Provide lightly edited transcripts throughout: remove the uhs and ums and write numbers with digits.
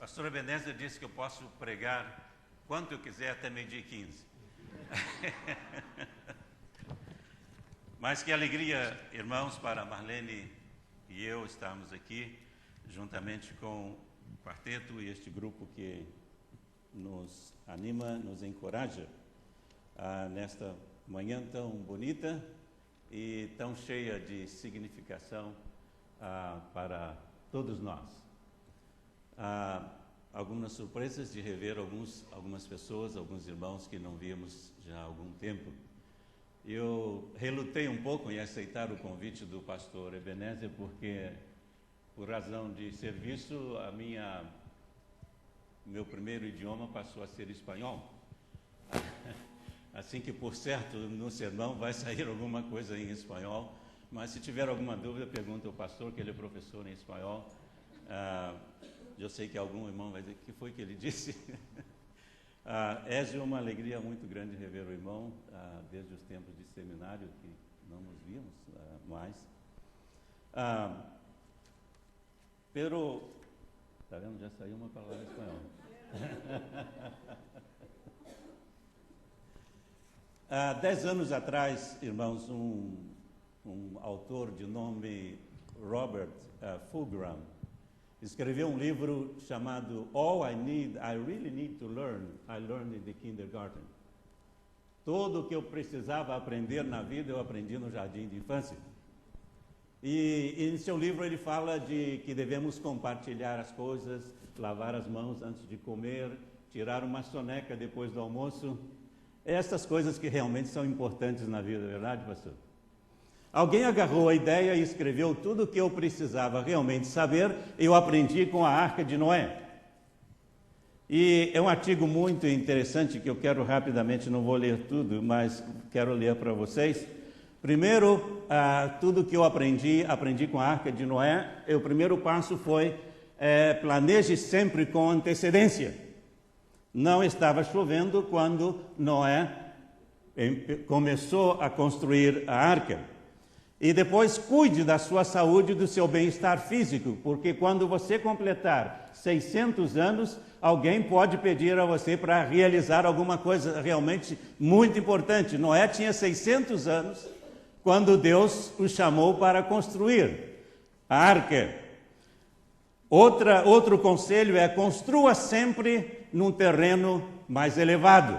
Pastor Ebenezer disse que eu posso pregar quanto eu quiser até meio-dia e 15. Mas que alegria, irmãos, para Marlene e eu estarmos aqui, juntamente com o quarteto e este grupo que nos anima, nos encoraja nesta manhã tão bonita e tão cheia de significação para todos nós. Algumas surpresas de rever algumas pessoas, alguns irmãos que não víamos já há algum tempo. Eu relutei um pouco em aceitar o convite do pastor Ebenezer, porque, por razão de serviço, meu primeiro idioma passou a ser espanhol. Assim que, por certo, no sermão vai sair alguma coisa em espanhol, mas se tiver alguma dúvida, pergunta ao pastor, que ele é professor em espanhol. Eu sei que algum irmão vai dizer, o que foi que ele disse? É de uma alegria muito grande rever o irmão, desde os tempos de seminário, que não nos víamos mais. Pero, está vendo? Já saiu uma palavra em espanhol. 10 anos atrás, irmãos, um autor de nome Robert Fulghum escreveu um livro chamado All I Really Need to Learn, I Learned in the Kindergarten. Tudo o que eu precisava aprender na vida, eu aprendi no jardim de infância. E em seu livro ele fala de que devemos compartilhar as coisas, lavar as mãos antes de comer, tirar uma soneca depois do almoço. Essas coisas que realmente são importantes na vida, verdade, pastor? Alguém agarrou a ideia e escreveu tudo o que eu precisava realmente saber, eu aprendi com a Arca de Noé. E é um artigo muito interessante que eu quero rapidamente, não vou ler tudo, mas quero ler para vocês. Primeiro, tudo que eu aprendi com a Arca de Noé, o primeiro passo foi planeje sempre com antecedência. Não estava chovendo quando Noé começou a construir a arca. E depois cuide da sua saúde e do seu bem-estar físico, porque quando você completar 600 anos, alguém pode pedir a você para realizar alguma coisa realmente muito importante. Noé tinha 600 anos quando Deus o chamou para construir a arca. Outro conselho é: construa sempre num terreno mais elevado.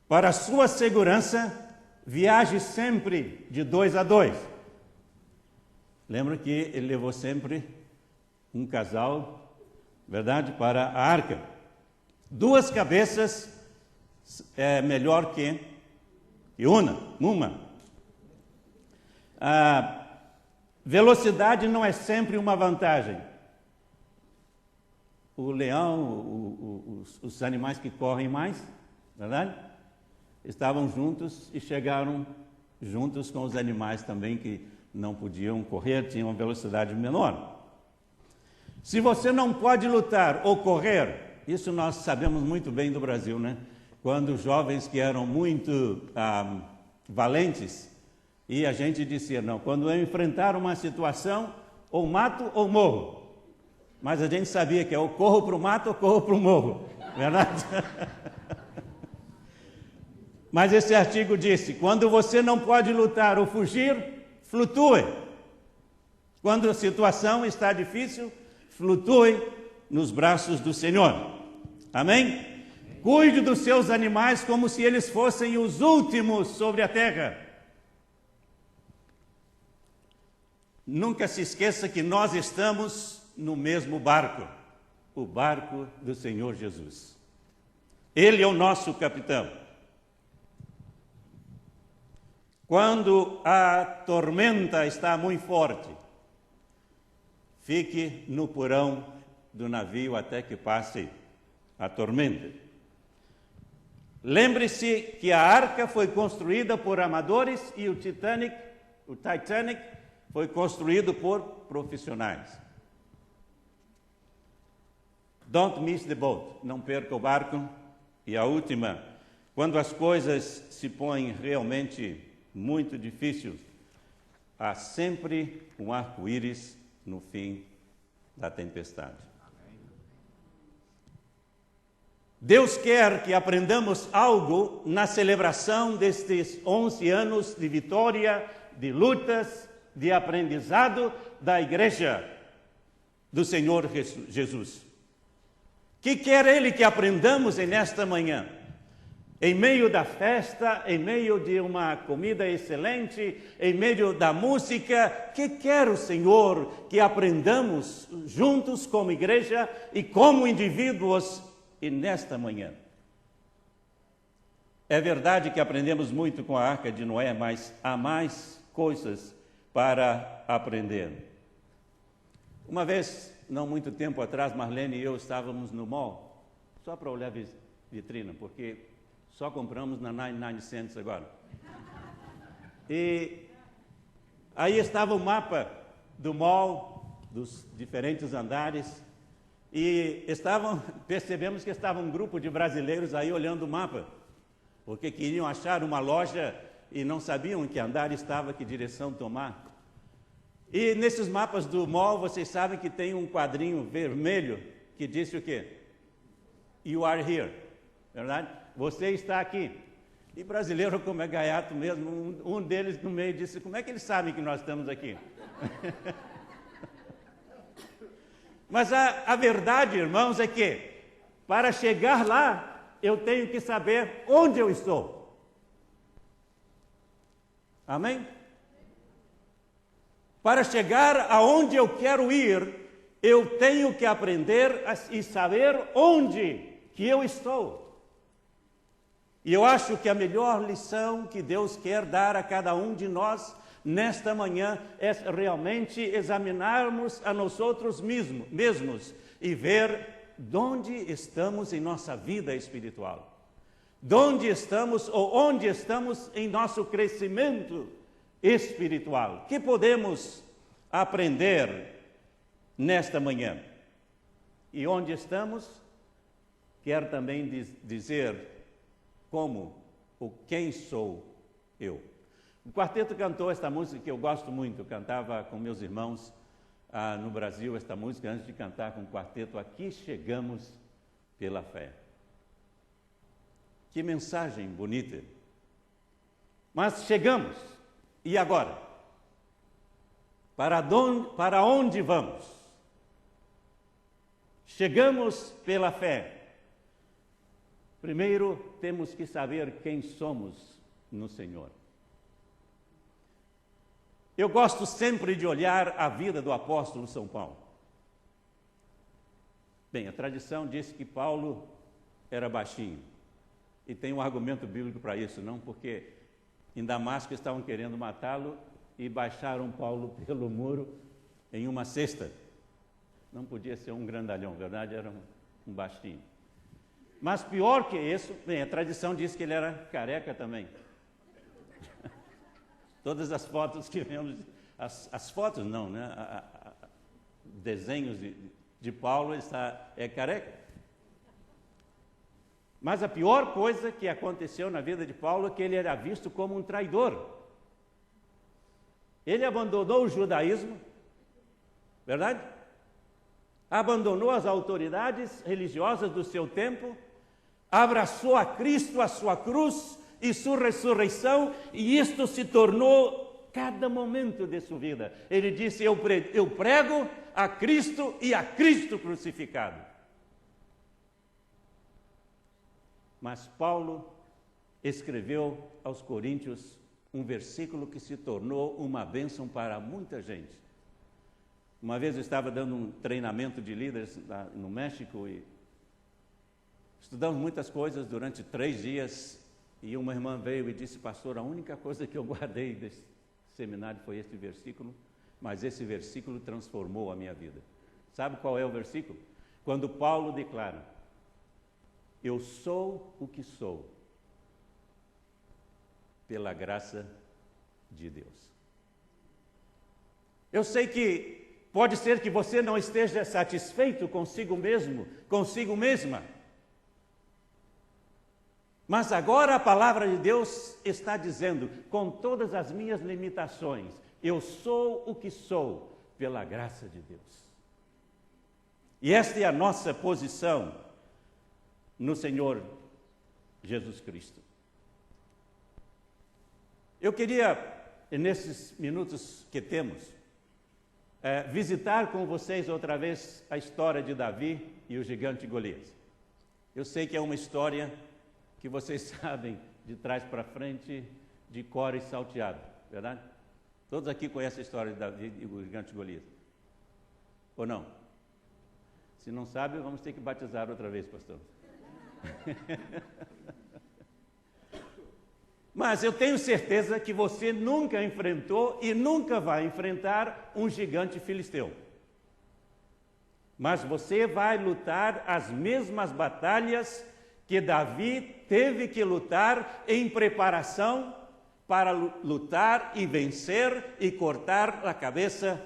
Para a sua segurança, viaje sempre de 2 a 2. Lembra que ele levou sempre um casal, verdade, para a arca. 2 cabeças é melhor que uma. A velocidade não é sempre uma vantagem. O leão, os animais que correm mais, verdade? Estavam juntos e chegaram juntos com os animais também que não podiam correr, tinham uma velocidade menor. Se você não pode lutar ou correr, isso nós sabemos muito bem do Brasil, né? Quando jovens que eram muito valentes, e a gente dizia, não, quando eu enfrentar uma situação, ou mato ou morro. Mas a gente sabia que é ou corro para o mato ou corro para o morro, verdade? Mas esse artigo disse, quando você não pode lutar ou fugir, flutue. Quando a situação está difícil, flutue nos braços do Senhor. Amém? Cuide dos seus animais como se eles fossem os últimos sobre a terra. Nunca se esqueça que nós estamos no mesmo barco, o barco do Senhor Jesus. Ele é o nosso capitão. Quando a tormenta está muito forte, fique no porão do navio até que passe a tormenta. Lembre-se que a arca foi construída por amadores e o Titanic foi construído por profissionais. Don't miss the boat, não perca o barco. E a última, quando as coisas se põem realmente muito difíceis, há sempre um arco-íris no fim da tempestade. Deus quer que aprendamos algo na celebração destes 11 anos de vitória, de lutas, de aprendizado da igreja do Senhor Jesus. Que quer Ele que aprendamos nesta manhã? Em meio da festa, em meio de uma comida excelente, em meio da música, que quer o Senhor que aprendamos juntos como igreja e como indivíduos e nesta manhã? É verdade que aprendemos muito com a Arca de Noé, mas há mais coisas para aprender. Uma vez, não muito tempo atrás, Marlene e eu estávamos no mall, só para olhar vitrina, porque só compramos na 99 Cents agora. E aí estava o mapa do mall, dos diferentes andares, e percebemos que estava um grupo de brasileiros aí olhando o mapa, porque queriam achar uma loja e não sabiam em que andar estava, que direção tomar. E nesses mapas do mall, vocês sabem que tem um quadrinho vermelho que diz o quê? You are here, verdade? Você está aqui. E brasileiro, como é gaiato mesmo, um deles no meio disse, como é que eles sabem que nós estamos aqui? Mas a verdade, irmãos, é que para chegar lá, eu tenho que saber onde eu estou. Amém? Para chegar aonde eu quero ir, eu tenho que aprender e saber onde que eu estou. E eu acho que a melhor lição que Deus quer dar a cada um de nós nesta manhã é realmente examinarmos a nós outros mesmos e ver de onde estamos em nossa vida espiritual. De onde estamos ou onde estamos em nosso crescimento espiritual. Que podemos aprender nesta manhã? E onde estamos, quer também dizer como o quem sou eu. O quarteto cantou esta música que eu gosto muito, eu cantava com meus irmãos no Brasil esta música antes de cantar com o quarteto. Aqui chegamos pela fé. Que mensagem bonita. Mas chegamos, e agora? Para onde vamos? Chegamos pela fé. Primeiro, temos que saber quem somos no Senhor. Eu gosto sempre de olhar a vida do apóstolo São Paulo. Bem, a tradição diz que Paulo era baixinho. E tem um argumento bíblico para isso, não? Porque em Damasco estavam querendo matá-lo e baixaram Paulo pelo muro em uma cesta. Não podia ser um grandalhão, verdade? Era um baixinho. Mas pior que isso, bem, a tradição diz que ele era careca também. Todas as fotos que vemos, as fotos não, né? Desenhos de Paulo é careca. Mas a pior coisa que aconteceu na vida de Paulo é que ele era visto como um traidor. Ele abandonou o judaísmo, verdade? Abandonou as autoridades religiosas do seu tempo, abraçou a Cristo, a sua cruz e sua ressurreição, e isto se tornou cada momento de sua vida. Ele disse, eu prego a Cristo e a Cristo crucificado. Mas Paulo escreveu aos Coríntios um versículo que se tornou uma bênção para muita gente. Uma vez eu estava dando um treinamento de líderes no México e estudamos muitas coisas durante 3 dias e uma irmã veio e disse, pastor, a única coisa que eu guardei desse seminário foi este versículo, mas esse versículo transformou a minha vida. Sabe qual é o versículo? Quando Paulo declara, eu sou o que sou, pela graça de Deus. Eu sei que pode ser que você não esteja satisfeito consigo mesmo, consigo mesma. Mas agora a palavra de Deus está dizendo, com todas as minhas limitações, eu sou o que sou, pela graça de Deus. E esta é a nossa posição no Senhor Jesus Cristo. Eu queria, nesses minutos que temos, visitar com vocês outra vez a história de Davi e o gigante Golias. Eu sei que é uma história que vocês sabem de trás para frente, de cor e salteado, verdade? Todos aqui conhecem a história de Davi e o gigante Golias. Ou não? Se não sabe, vamos ter que batizar outra vez, pastor. Mas eu tenho certeza que você nunca enfrentou e nunca vai enfrentar um gigante filisteu. Mas você vai lutar as mesmas batalhas que Davi teve que lutar em preparação para lutar e vencer e cortar a cabeça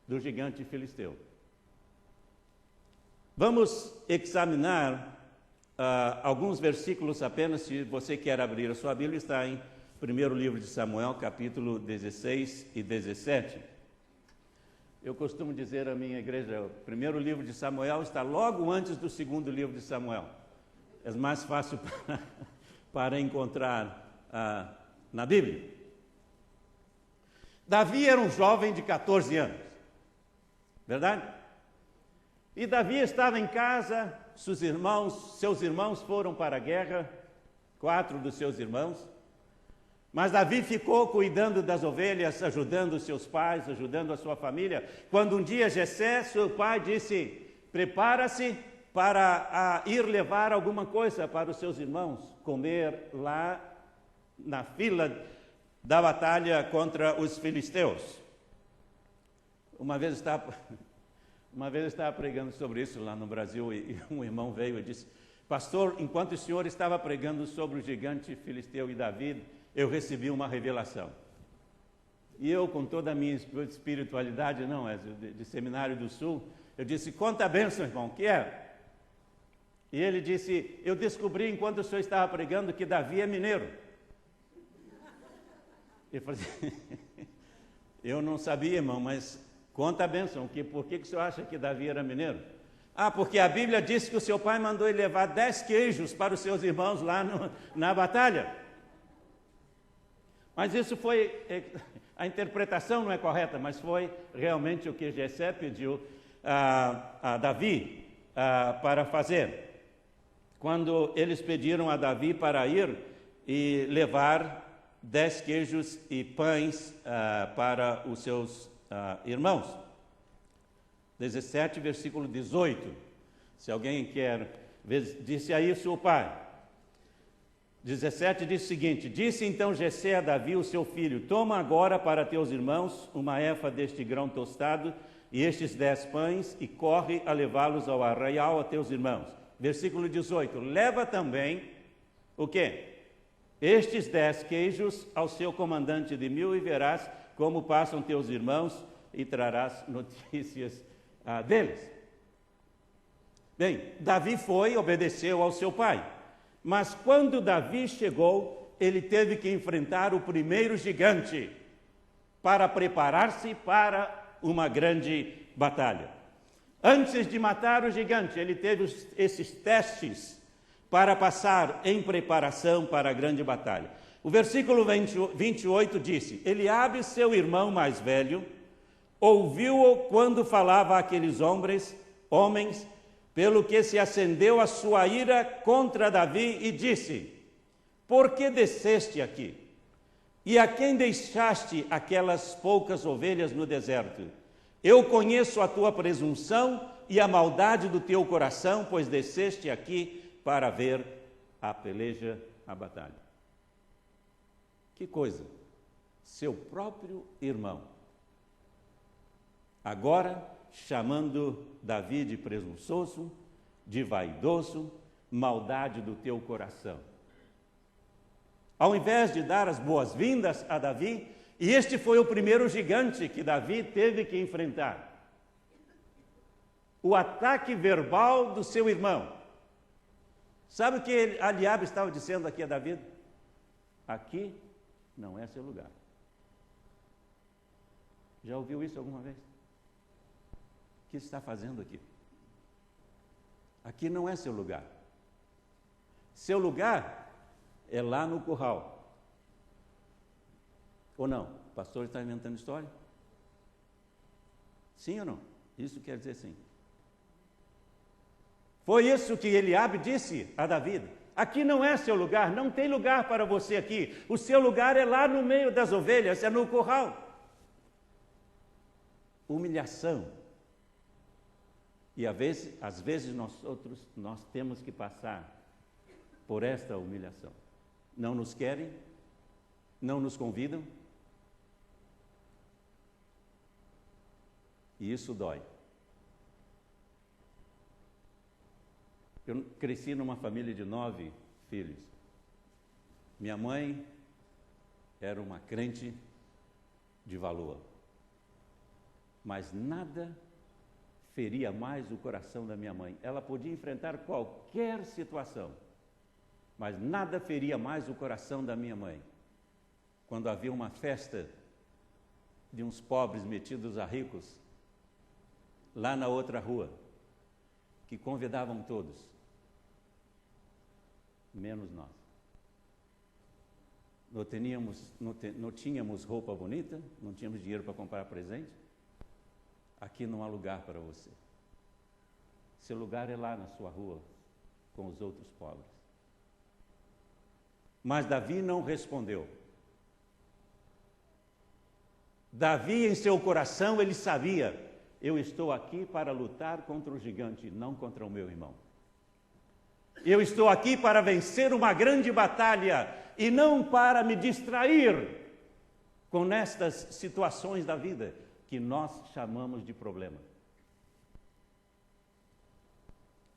do gigante filisteu. Vamos examinar alguns versículos apenas. Se você quer abrir a sua Bíblia, está em 1º livro de Samuel, capítulo 16 e 17. Eu costumo dizer à minha igreja, o 1º livro de Samuel está logo antes do 2º livro de Samuel. É mais fácil para encontrar na Bíblia. Davi era um jovem de 14 anos, verdade? E Davi estava em casa, seus irmãos foram para a guerra, 4 dos seus irmãos, mas Davi ficou cuidando das ovelhas, ajudando os seus pais, ajudando a sua família, quando um dia Jessé, seu pai, disse: prepara-se para ir levar alguma coisa para os seus irmãos comer lá na fila da batalha contra os filisteus. Uma vez eu estava pregando sobre isso lá no Brasil e um irmão veio e disse: pastor, enquanto o senhor estava pregando sobre o gigante filisteu e Davi, eu recebi uma revelação. E eu, com toda a minha espiritualidade, de Seminário do Sul, eu disse: conta a bênção, irmão, o que é? E ele disse: eu descobri enquanto o senhor estava pregando que Davi é mineiro. Eu falei: eu não sabia, irmão, mas conta a bênção, por que o senhor acha que Davi era mineiro? Porque a Bíblia diz que o seu pai mandou ele levar 10 queijos para os seus irmãos lá na batalha. Mas isso foi, a interpretação não é correta, mas foi realmente o que Jessé pediu a Davi para fazer. Quando eles pediram a Davi para ir e levar 10 queijos e pães para os seus irmãos. 17, versículo 18. Se alguém quer ver, disse a isso o pai. 17 diz o seguinte: disse então Jessé a Davi, o seu filho: toma agora para teus irmãos uma efa deste grão tostado e estes 10 pães, e corre a levá-los ao arraial a teus irmãos. Versículo 18: leva também o quê? Estes 10 queijos ao seu comandante de 1000 e verás como passam teus irmãos e trarás notícias deles. Bem, Davi obedeceu ao seu pai. Mas quando Davi chegou, ele teve que enfrentar o primeiro gigante para preparar-se para uma grande batalha. Antes de matar o gigante, ele teve esses testes para passar em preparação para a grande batalha. O versículo 28 disse: Eliabe, seu irmão mais velho, ouviu-o quando falava àqueles homens, pelo que se acendeu a sua ira contra Davi e disse: por que desceste aqui? E a quem deixaste aquelas poucas ovelhas no deserto? Eu conheço a tua presunção e a maldade do teu coração, pois desceste aqui para ver a peleja, a batalha. Que coisa! Seu próprio irmão, agora chamando Davi de presunçoso, de vaidoso, maldade do teu coração. Ao invés de dar as boas-vindas a Davi, e este foi o primeiro gigante que Davi teve que enfrentar. O ataque verbal do seu irmão. Sabe o que Eliabe estava dizendo aqui a Davi? Aqui não é seu lugar. Já ouviu isso alguma vez? O que está fazendo aqui? Aqui não é seu lugar. Seu lugar é lá no curral. Ou não? O pastor está inventando história? Sim ou não? Isso quer dizer sim. Foi isso que Eliabe disse a Davi. Aqui não é seu lugar, não tem lugar para você aqui. O seu lugar é lá no meio das ovelhas, é no curral. Humilhação. E às vezes nós temos que passar por esta humilhação. Não nos querem, não nos convidam, e isso dói. Eu cresci numa família de 9 filhos. Minha mãe era uma crente de valor, mas nada feria mais o coração da minha mãe. Ela podia enfrentar qualquer situação, mas nada feria mais o coração da minha mãe quando havia uma festa de uns pobres metidos a ricos lá na outra rua, que convidavam todos, menos nós. Não tínhamos roupa bonita, não tínhamos dinheiro para comprar presente. Aqui não há lugar para você. Seu lugar é lá na sua rua, com os outros pobres. Mas Davi não respondeu. Davi, em seu coração, ele sabia: eu estou aqui para lutar contra o gigante, não contra o meu irmão. Eu estou aqui para vencer uma grande batalha e não para me distrair com estas situações da vida que nós chamamos de problema.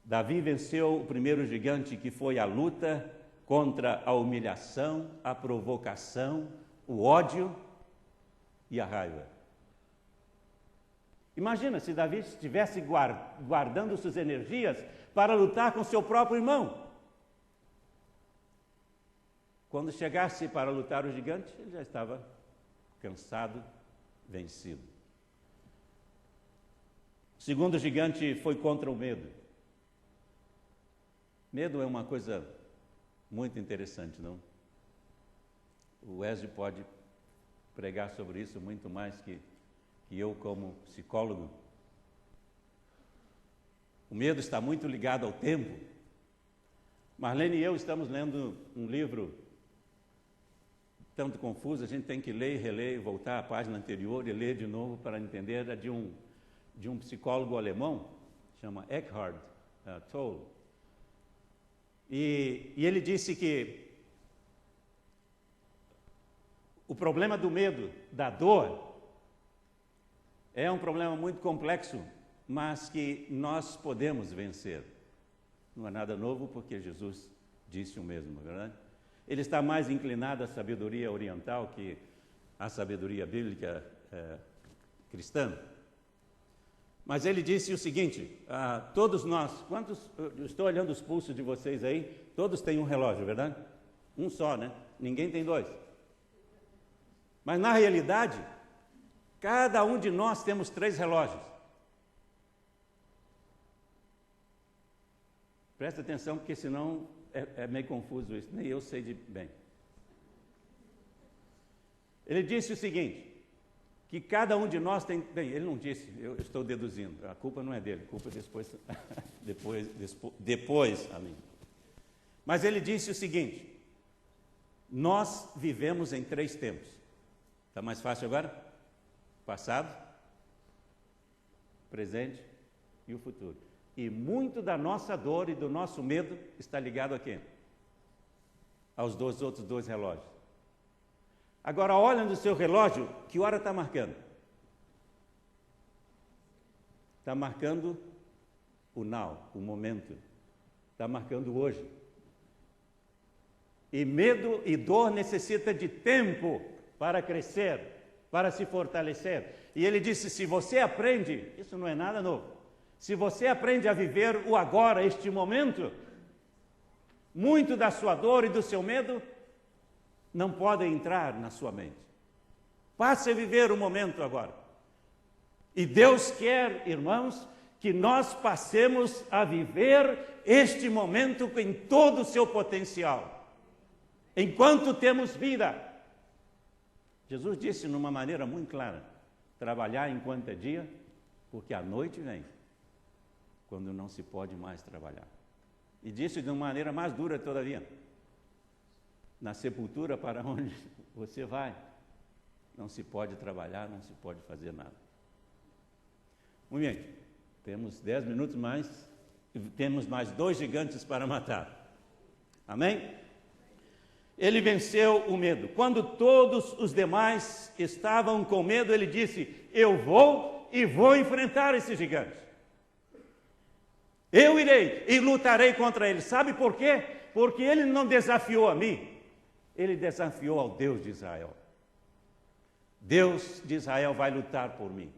Davi venceu o primeiro gigante, que foi a luta contra a humilhação, a provocação, o ódio e a raiva. Imagina se Davi estivesse guardando suas energias para lutar com seu próprio irmão. Quando chegasse para lutar o gigante, ele já estava cansado, vencido. O segundo gigante foi contra o medo. Medo é uma coisa muito interessante, não? O Wesley pode pregar sobre isso muito mais que eu como psicólogo. O medo está muito ligado ao tempo. Marlene e eu estamos lendo um livro tanto confuso, a gente tem que ler, reler, voltar à página anterior e ler de novo para entender. É de um psicólogo alemão, chama Eckhart Tolle. E ele disse que o problema do medo, da dor, é um problema muito complexo, mas que nós podemos vencer. Não é nada novo, porque Jesus disse o mesmo, não é verdade? Ele está mais inclinado à sabedoria oriental que à sabedoria bíblica cristã. Mas ele disse o seguinte: todos nós, eu estou olhando os pulsos de vocês aí, todos têm um relógio, verdade? Um só, né? Ninguém tem 2. Mas na realidade, cada um de nós temos 3 relógios. Presta atenção, porque senão é meio confuso isso, nem eu sei bem. Ele disse o seguinte, que cada um de nós tem... Bem, ele não disse, eu estou deduzindo, a culpa não é dele, a culpa depois a mim. Mas ele disse o seguinte: nós vivemos em 3 tempos. Está mais fácil agora? Passado, presente e o futuro. E muito da nossa dor e do nosso medo está ligado a quê? Aos outros 2 relógios. Agora, olha no seu relógio, que hora está marcando? Está marcando o now, o momento. Está marcando hoje. E medo e dor necessitam de tempo para crescer, para se fortalecer. E ele disse: se você aprende, isso não é nada novo, se você aprende a viver o agora, este momento, muito da sua dor e do seu medo não podem entrar na sua mente. Passe a viver o momento agora. E Deus quer, irmãos, que nós passemos a viver este momento em todo o seu potencial, enquanto temos vida. Jesus disse de uma maneira muito clara: trabalhar enquanto é dia, porque a noite vem, quando não se pode mais trabalhar. E disse de uma maneira mais dura todavia: na sepultura para onde você vai, não se pode trabalhar, não se pode fazer nada. Muito bem. Temos 10 minutos mais, e temos mais 2 gigantes para matar. Amém? Ele venceu o medo. Quando todos os demais estavam com medo, ele disse: eu vou e vou enfrentar esse gigante. Eu irei e lutarei contra ele. Sabe por quê? Porque ele não desafiou a mim, ele desafiou ao Deus de Israel. Deus de Israel vai lutar por mim,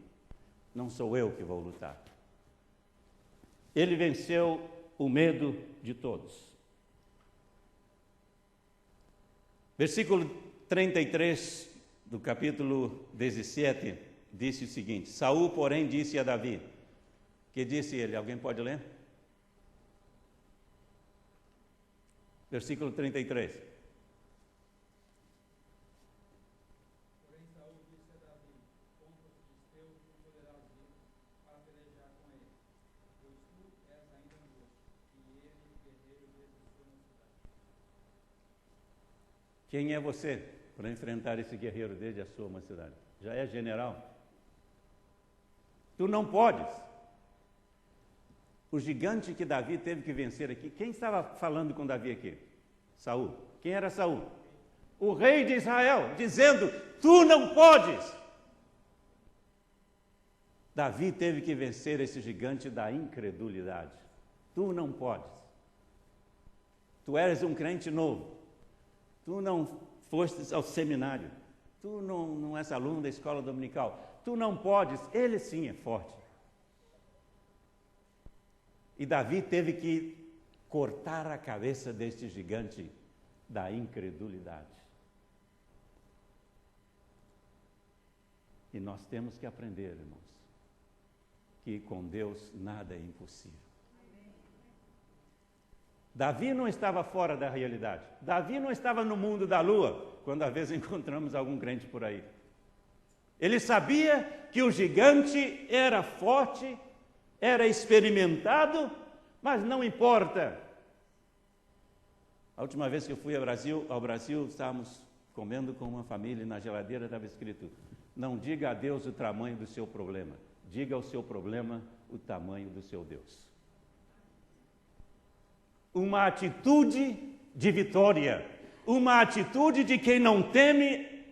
não sou eu que vou lutar. Ele venceu o medo de todos. Versículo 33 do capítulo 17 disse o seguinte: Saul, porém, disse a Davi. Que disse ele? Alguém pode ler? Versículo 33. Quem é você para enfrentar esse guerreiro desde a sua mocidade? Já é general? Tu não podes. O gigante que Davi teve que vencer aqui, quem estava falando com Davi aqui? Saul. Quem era Saul? O rei de Israel, dizendo: tu não podes. Davi teve que vencer esse gigante da incredulidade. Tu não podes. Tu eres um crente novo. Tu não fostes ao seminário, tu não és aluno da escola dominical, tu não podes. Ele sim é forte. E Davi teve que cortar a cabeça deste gigante da incredulidade. E nós temos que aprender, irmãos, que com Deus nada é impossível. Davi não estava fora da realidade. Davi não estava no mundo da lua, quando às vezes encontramos algum crente por aí. Ele sabia que o gigante era forte, era experimentado, mas não importa. A última vez que eu fui ao Brasil, estávamos comendo com uma família e na geladeira estava escrito: não diga a Deus o tamanho do seu problema, diga ao seu problema o tamanho do seu Deus. Uma atitude de vitória, uma atitude de quem não teme,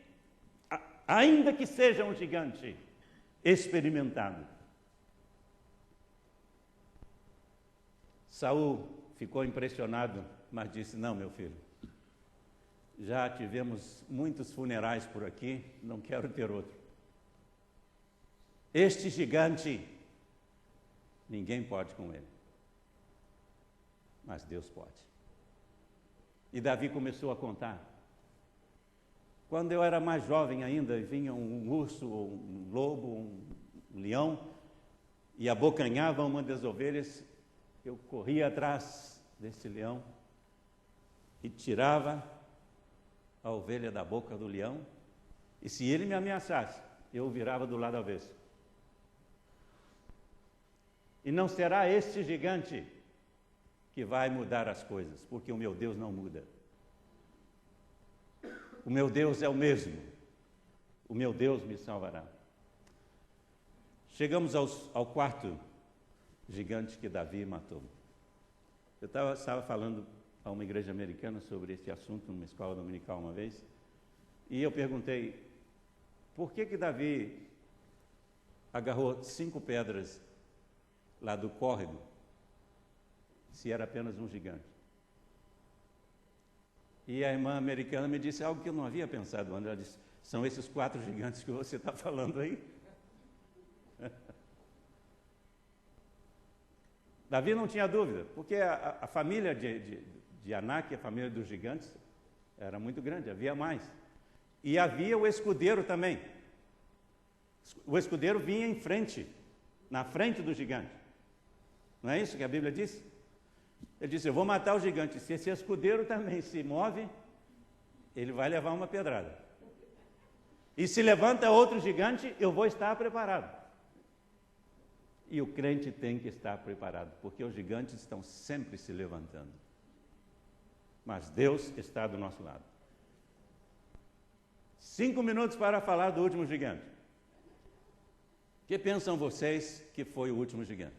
ainda que seja um gigante experimentado. Saul ficou impressionado, mas disse: não, meu filho, já tivemos muitos funerais por aqui, não quero ter outro. Este gigante, ninguém pode com ele. Mas Deus pode. E Davi começou a contar. Quando eu era mais jovem ainda, vinha um urso, um lobo, um leão, e abocanhava uma das ovelhas, eu corria atrás desse leão e tirava a ovelha da boca do leão, e se ele me ameaçasse, eu virava do lado avesso. E não será este gigante que vai mudar as coisas, porque o meu Deus não muda. O meu Deus é o mesmo. O meu Deus me salvará. Chegamos ao quarto gigante que Davi matou. Eu estava falando a uma igreja americana sobre esse assunto numa escola dominical uma vez, e eu perguntei: por que Davi agarrou 5 pedras lá do córrego, se era apenas um gigante? E a irmã americana me disse algo que eu não havia pensado antes. Ela disse: são esses 4 gigantes que você está falando aí? Davi não tinha dúvida, porque a família de Anak, a família dos gigantes, era muito grande, havia mais. E havia o escudeiro também. O escudeiro vinha em frente, na frente do gigante. Não é isso que a Bíblia diz? Ele disse, eu vou matar o gigante. Se esse escudeiro também se move, ele vai levar uma pedrada. E se levanta outro gigante, eu vou estar preparado. E o crente tem que estar preparado, porque os gigantes estão sempre se levantando. Mas Deus está do nosso lado. 5 minutos para falar do último gigante. O que pensam vocês que foi o último gigante?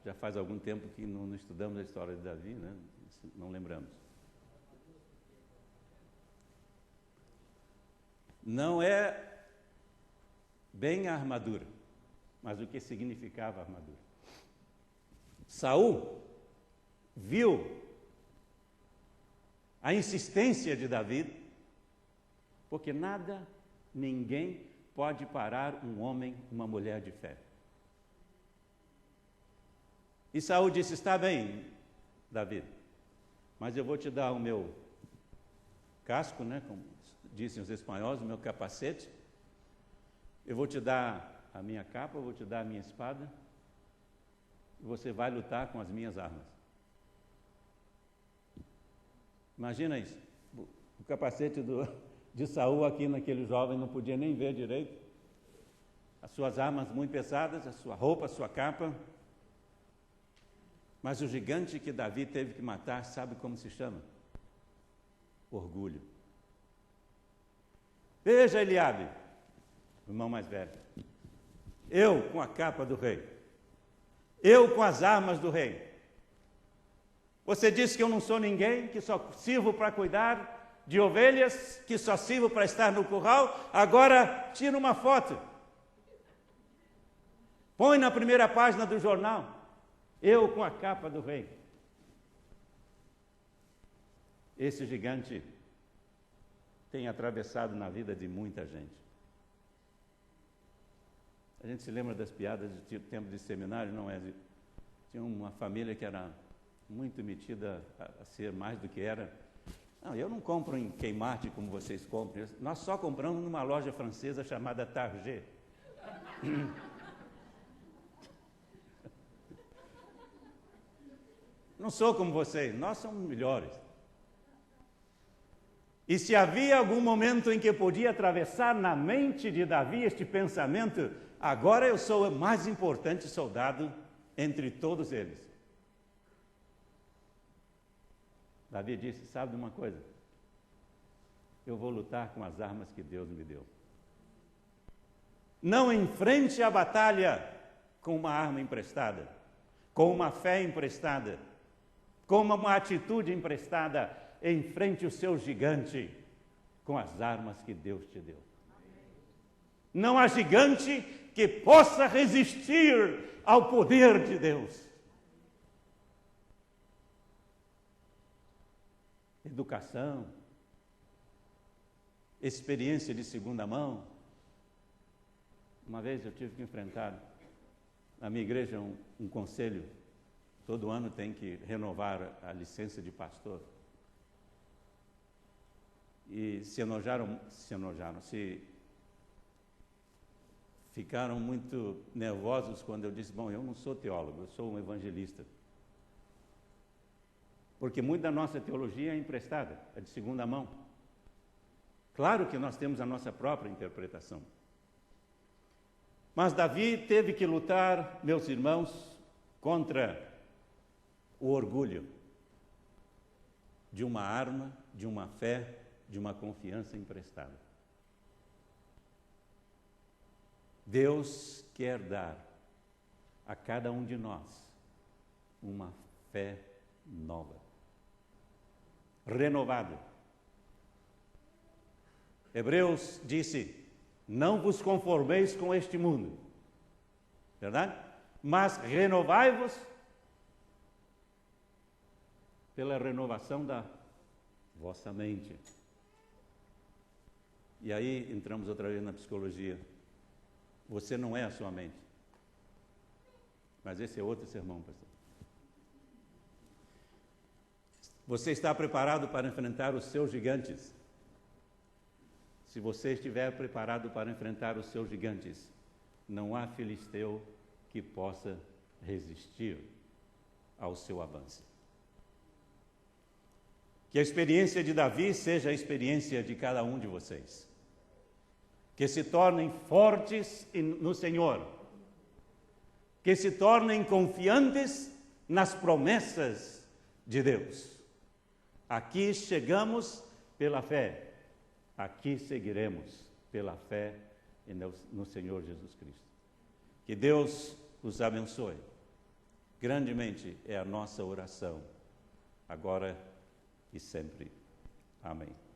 Já faz algum tempo que não estudamos a história de Davi, né? Não lembramos. Não é bem a armadura, mas o que significava a armadura. Saul viu a insistência de Davi, porque nada, ninguém pode parar um homem, uma mulher de fé. E Saul disse, está bem, Davi, mas eu vou te dar o meu casco, né, como dizem os espanhóis, o meu capacete, eu vou te dar a minha capa, eu vou te dar a minha espada, e você vai lutar com as minhas armas. Imagina isso, o capacete de Saul aqui naquele jovem não podia nem ver direito, as suas armas muito pesadas, a sua roupa, a sua capa, mas o gigante que Davi teve que matar, sabe como se chama? Orgulho. Veja Eliabe, o irmão mais velho, eu com a capa do rei, eu com as armas do rei. Você disse que eu não sou ninguém, que só sirvo para cuidar de ovelhas, que só sirvo para estar no curral, agora tira uma foto. Põe na primeira página do jornal, eu com a capa do rei. Esse gigante tem atravessado na vida de muita gente. A gente se lembra das piadas de tempo de seminário, não é? Tinha uma família que era muito metida a ser mais do que era. Não, eu não compro em Kmart como vocês compram. Nós só compramos numa loja francesa chamada Target. Não sou como vocês, nós somos melhores. E se havia algum momento em que podia atravessar na mente de Davi este pensamento, agora eu sou o mais importante soldado entre todos eles. Davi disse, sabe de uma coisa? Eu vou lutar com as armas que Deus me deu. Não enfrente a batalha com uma arma emprestada, com uma fé emprestada, com uma atitude emprestada. Enfrente o seu gigante com as armas que Deus te deu. Não há gigante que possa resistir ao poder de Deus. Educação, experiência de segunda mão. Uma vez eu tive que enfrentar na minha igreja um conselho. Todo ano tem que renovar a licença de pastor. E se ficaram muito nervosos quando eu disse, bom, eu não sou teólogo, eu sou um evangelista. Porque muita da nossa teologia é emprestada, é de segunda mão. Claro que nós temos a nossa própria interpretação. Mas Davi teve que lutar, meus irmãos, contra o orgulho de uma arma, de uma fé, de uma confiança emprestada. Deus quer dar a cada um de nós uma fé nova, renovada. Hebreus disse, não vos conformeis com este mundo, verdade? Mas renovai-vos pela renovação da vossa mente. E aí entramos outra vez na psicologia. Você não é a sua mente. Mas esse é outro sermão, pastor. Você está preparado para enfrentar os seus gigantes? Se você estiver preparado para enfrentar os seus gigantes, não há filisteu que possa resistir ao seu avanço. Que a experiência de Davi seja a experiência de cada um de vocês. Que se tornem fortes no Senhor. Que se tornem confiantes nas promessas de Deus. Aqui chegamos pela fé. Aqui seguiremos pela fé no Senhor Jesus Cristo. Que Deus os abençoe. Grandemente é a nossa oração, agora e sempre. Amém.